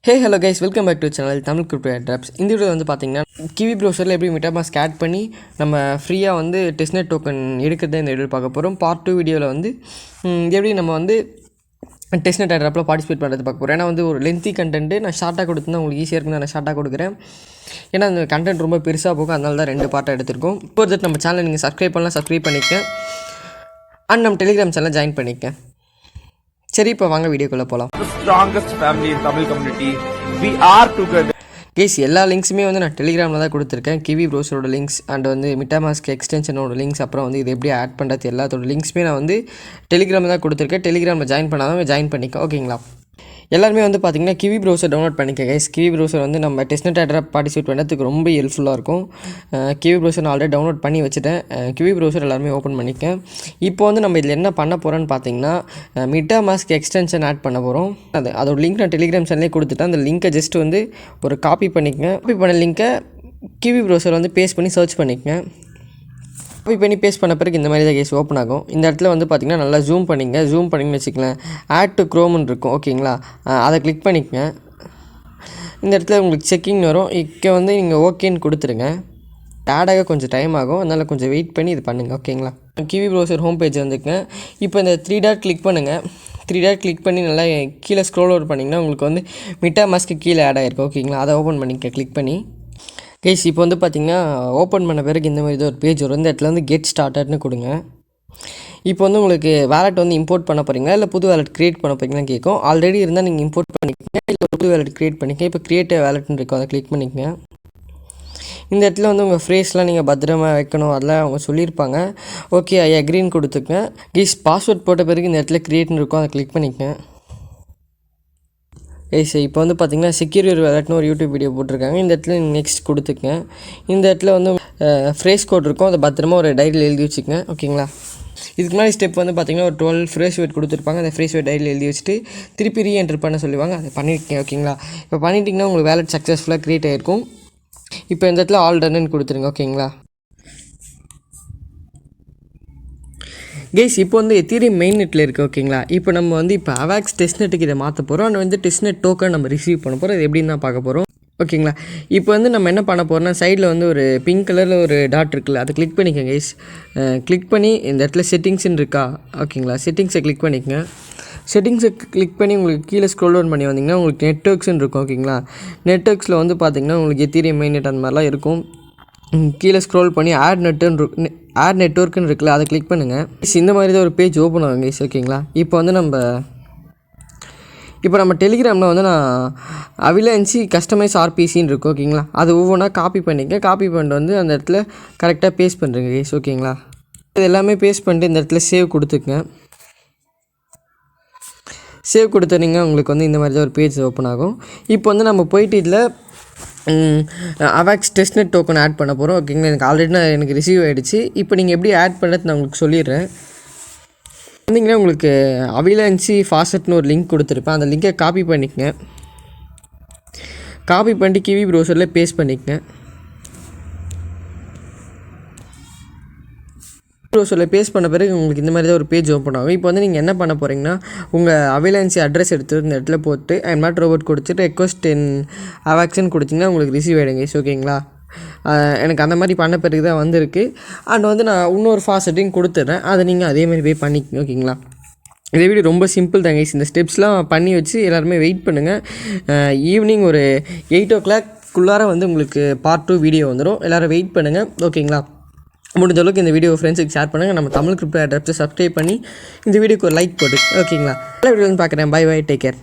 Hey hello guys, welcome back to the channel Tamil Crypto Airdrops. இந்த வீடியோல வந்து பாத்தீங்கன்னா Kiwi browserல எப்படி metamask ஆட் பண்ணி நம்ம ஃப்ரீயா வந்து testnet token எடுக்கிறதை இந்த வீடியோல பார்க்க போறோம். பார்ட் 2 வீடியோல வந்து எப்படி நம்ம வந்து testnet airdropல பார்ட்டிசிபேட் பண்றது பார்க்க போறோம். ஏனா வந்து ஒரு lengthy content நான் ஷார்ட்டா கொடுத்தா உங்களுக்கு ஈஸியா இருக்கும்னு நான் ஷார்ட்டா கொடுக்கிறேன். ஏனா அந்த கண்டென்ட் ரொம்ப பெருசா போகும், அதனால தான் ரெண்டு பார்ட்டா எடுத்துர்க்கோம். இப்போ தட் நம்ம சேனலை நீங்க subscribe பண்ணலாம், subscribe பண்ணிக்க. and நம்ம Telegram சேனலை ஜாயின் பண்ணிக்க. சரி இப்போ வாங்க வீடியோக்குள்ள போலாம். Strongest family in Tamil community. We are together. Guys, எல்லா லிங்க்ஸுமே வந்து நான் Telegramல தான் கொடுத்திருக்கேன். Kiwi browserோட லிங்க்ஸ் and வந்து metamask எக்ஸ்டென்ஷனோட லிங்க்ஸ் அப்புறம் வந்து இது எப்படி ஆட் பண்றது எல்லாத்தோட லிங்க்ஸ்மே நான் வந்து Telegramல தான் கொடுத்திருக்கேன். Telegramல ஜாயின் பண்ணாதவங்க ஜாயின் பண்ணிக்க. ஓகேங்களா? எல்லாரும் வந்து பாத்தீங்கன்னா Kiwi browser டவுன்லோட் பண்ணிக்க guys. Kiwi browser வந்து நம்ம testnet airdrop பார்ட்டிசிபேட் பண்றதுக்கு ரொம்ப ஹெல்ப்ஃபுல்லா இருக்கும். Kiwi browser நான் ஆல்ரெடி டவுன்லோட் பண்ணி வச்சிட்டேன். Kiwi browser எல்லாரும் ஓபன் பண்ணிக்க. இப்போ வந்து நம்ம இதல என்ன பண்ண போறோம்னு பாத்தீங்கன்னா metamask எக்ஸ்டென்ஷன் ஆட் பண்ண போறோம். அதோட லிங்க் நான் Telegram சேனல்லே கொடுத்துட்டேன். அந்த லிங்கை ஜஸ்ட் வந்து ஒரு காப்பி பண்ணிக்கங்க. காப்பி பண்ண லிங்கை Kiwi browser வந்து பேஸ்ட் பண்ணி சர்ச் பண்ணிக்கங்க. காப்பி பண்ணி பேஸ்ட் பண்ண பிறகு இந்த மாதிரி தான் கேஸ் ஓப்பன் ஆகும். இந்த இடத்துல வந்து பார்த்தீங்கன்னா நல்லா ஜூம் பண்ணிங்க. ஜூம் பண்ணிங்கன்னு வச்சுக்கலாம். ஆட் டு க்ரோம்னு இருக்கும். ஓகேங்களா? அதை கிளிக் பண்ணிக்கங்க. இந்த இடத்துல உங்களுக்கு செக்கிங் வரும். இங்கே வந்து நீங்கள் ஓகேன்னு கொடுத்துருங்க. ஆடாக கொஞ்சம் டைம் ஆகும், அதனால் கொஞ்சம் வெயிட் பண்ணி இது பண்ணுங்கள். ஓகேங்களா? Kiwi browser ஹோம் பேஜ் வந்துக்குங்க. இப்போ இந்த 3 டாட் கிளிக் பண்ணுங்கள். 3 டாட் கிளிக் பண்ணி நல்லா கீழே ஸ்க்ரோல் ஓவர் பண்ணிங்கன்னா உங்களுக்கு வந்து metamask கீழே ஆட் ஆகிருக்கும். ஓகேங்களா? அதை ஓப்பன் பண்ணிக்க கிளிக் பண்ணி. கைஸ் இப்போ வந்து பார்த்தீங்கன்னா ஓப்பன் பண்ண பிறகு இந்த மாதிரி ஒரு பேஜ் வரும். இந்த இடத்துல வந்து கெட் ஸ்டார்டட்னு கொடுங்க. இப்போ வந்து உங்களுக்கு வேலெட் வந்து இம்போர்ட் பண்ண போகிறீங்களா இல்லை புது வேலெட் க்ரியேட் பண்ண போகிறீங்களான்னு கேட்கும். ஆல்ரெடி இருந்தால் நீங்கள் இம்போர்ட் பண்ணிக்கங்க, இல்லை புது வேலெட் க்ரியேட் பண்ணிக்க. இப்போ க்ரியேட் வேலெட்னு இருக்கும், அதை கிளிக் பண்ணிக்கங்க. இந்த இடத்துல வந்து உங்கள் ஃப்ரேஸ்லாம் நீங்கள் பத்திரமா வைக்கணும், அதெல்லாம் அவங்க சொல்லியிருப்பாங்க. ஓகே ஐ அக்ரின்னு கொடுத்துக்கங்க. கைஸ் பாஸ்வேர்ட் போட்ட பிறகு இந்த இடத்துல க்ரியேட்னு இருக்கும், அதை கிளிக் பண்ணிக்கங்க. கைஸ் இப்போ வந்து பார்த்தீங்கன்னா செக்யூர் யுவர் வேலெட்னு ஒரு யூடியூப் வீடியோ போட்டிருக்காங்க. இந்த இடத்துல நெக்ஸ்ட் கொடுத்துக்கங்க. இந்த இடத்துல வந்து ஃப்ரேஸ் கோட் இருக்கும், அதை பத்திரமா ஒரு டைரியில் எழுதி வச்சுக்கங்க. ஓகேங்களா? இதுக்கு முன்னாடி ஸ்டெப் வந்து பார்த்தீங்கன்னா ஒரு 12 ஃப்ரேஸ் வேர்ட் கொடுத்துருப்பாங்க. அந்த ஃப்ரேஸ் வேர்ட் டைரியில் எழுதி வச்சுட்டு திருப்பி ரீஎன்டர் பண்ண சொல்லுவாங்க. அதை பண்ணியிருக்கேன். ஓகேங்களா? இப்போ பண்ணிட்டீங்கன்னா உங்களுக்கு வேலெட் சக்ஸஸ்ஃபுல்லாக க்ரியேட் ஆகிருக்கும். இப்போ இந்த இடத்துல ஆல் டன்னு கொடுத்துருங்க. ஓகேங்களா? கைஸ் இப்போ வந்து எத்தீரியம் மெயின் நெட்டில் இருக்குது. ஓகேங்களா? இப்போ நம்ம வந்து இப்போ அவாக்ஸ் டெஸ்ட்நெட்டுக்கு இதை மாற்ற போகிறோம். அண்ட் வந்து டெஸ்ட்நெட் டோக்கன் நம்ம ரிசீவ் பண்ண போகிறோம். இது எப்படின்னு தான் பார்க்க போகிறோம். ஓகேங்களா? இப்போ வந்து நம்ம என்ன பண்ண போகிறோம்னா சைடில் வந்து ஒரு பிங்க் கலரில் ஒரு டாட் இருக்குல்ல, அதை கிளிக் பண்ணிக்கங்க கைஸ். கிளிக் பண்ணி இந்த இடத்துல செட்டிங்ஸ்ன்னு இருக்கா? ஓகேங்களா? செட்டிங்ஸை கிளிக் பண்ணிக்கங்க. செட்டிங்ஸை கிளிக் பண்ணி உங்களுக்கு கீழே ஸ்க்ரோல் டவுன் பண்ணி வந்தீங்கன்னா உங்களுக்கு நெட்வொர்க்ஸ்ன்னு இருக்கும். ஓகேங்களா? நெட்வொர்க்ஸில் வந்து பார்த்தீங்கன்னா உங்களுக்கு எத்தீரியம் மெயின் நெட் அந்த மாதிரிலாம் இருக்கும். கீழே ஸ்க்ரோல் பண்ணி ஆட் நெட்வொர்க்குன்னு இருக்குல்ல, அதை கிளிக் பண்ணுங்கள். இந்த மாதிரி தான் ஒரு பேஜ் ஓப்பன் ஆகும் கைஸ். ஓகேங்களா? இப்போ வந்து நம்ம டெலிகிராமில் வந்து நான் அவிலான்சி கஸ்டமைஸ் ஆர்பிசின்னு இருக்கும். ஓகேங்களா? அது ஒவ்வொன்றா காப்பி பண்ணிக்க. காப்பி பண்ணிட்டு வந்து அந்த இடத்துல கரெக்டாக பேஸ்ட் பண்ணுறேங்க கைஸ். ஓகேங்களா? இது எல்லாமே பேஸ்ட் பண்ணிட்டு இந்த இடத்துல சேவ் கொடுத்துக்குங்க. சேவ் கொடுத்தீங்க உங்களுக்கு வந்து இந்த மாதிரி தான் ஒரு பேஜ் ஓப்பன் ஆகும். இப்போ வந்து நம்ம போயிட்டு இதில் அவாக்ஸ் டெஸ்ட்நெட் டோக்கன் ஆட் பண்ண போகிறோம். ஓகேங்களா? எனக்கு ரிசீவ் ஆகிடுச்சு. இப்போ நீங்கள் எப்படி ஆட் பண்ணுறது நான் உங்களுக்கு சொல்லிடுறேன். வந்தீங்கன்னா உங்களுக்கு அவிலான்சி ஃபாஸ்ட்னு ஒரு லிங்க் கொடுத்துருப்பேன். அந்த லிங்கை காப்பி பண்ணிக்கங்க. காப்பி பண்ணிட்டு Kiwi browserல பேஸ்ட் பண்ணிக்கங்க. browserல பேஸ்ட் பண்ண பிறகு உங்களுக்கு இந்த மாதிரி தான் ஒரு பேஜ் ஓப்பன் ஆகும். இப்போ வந்து நீங்கள் என்ன பண்ண போகிறீங்கன்னா உங்கள் அவிலான்சி அட்ரஸ் எடுத்து இந்த இடத்துல போட்டு ஐ எம் நாட் ரோபோட் கொடுத்துட்டு ரெக்வஸ்ட் இன் அவாக்ஸ்ன்னு கொடுத்தீங்கன்னா உங்களுக்கு ரிசீவ் ஆகிடுங்க. ஓகேங்களா? எனக்கு அந்த மாதிரி பண்ண பிறகு தான் வந்திருக்கு. அண்ட் வந்து நான் இன்னொரு ஃபாஸ்ட்டையும் கொடுத்துட்றேன், அதை நீங்கள் அதேமாதிரி போய் பண்ணிக்கங்க. ஓகேங்களா? இதே வீடியோ ரொம்ப சிம்பிள் தான் கைஸ். இந்த ஸ்டெப்ஸ்லாம் பண்ணி வச்சு எல்லாருமே வெயிட் பண்ணுங்கள். ஈவினிங் ஒரு 8 o'clock வந்து உங்களுக்கு பார்ட் 2 வீடியோ வந்துடும். எல்லோரும் வெயிட் பண்ணுங்கள். ஓகேங்களா? முடிஞ்ச அளவுக்கு இந்த வீடியோ ஃப்ரெண்ட்ஸுக்கு ஷேர் பண்ணுங்கள். நம்ம தமிழ் கிரிப்டோ airdrops சப்ஸ்கிரைப் பண்ணி இந்த வீடியோக்கு ஒரு லைக் போட்டு. ஓகேங்களா? எல்லா வீடியோ பார்க்குறேன். Bye bye, take care.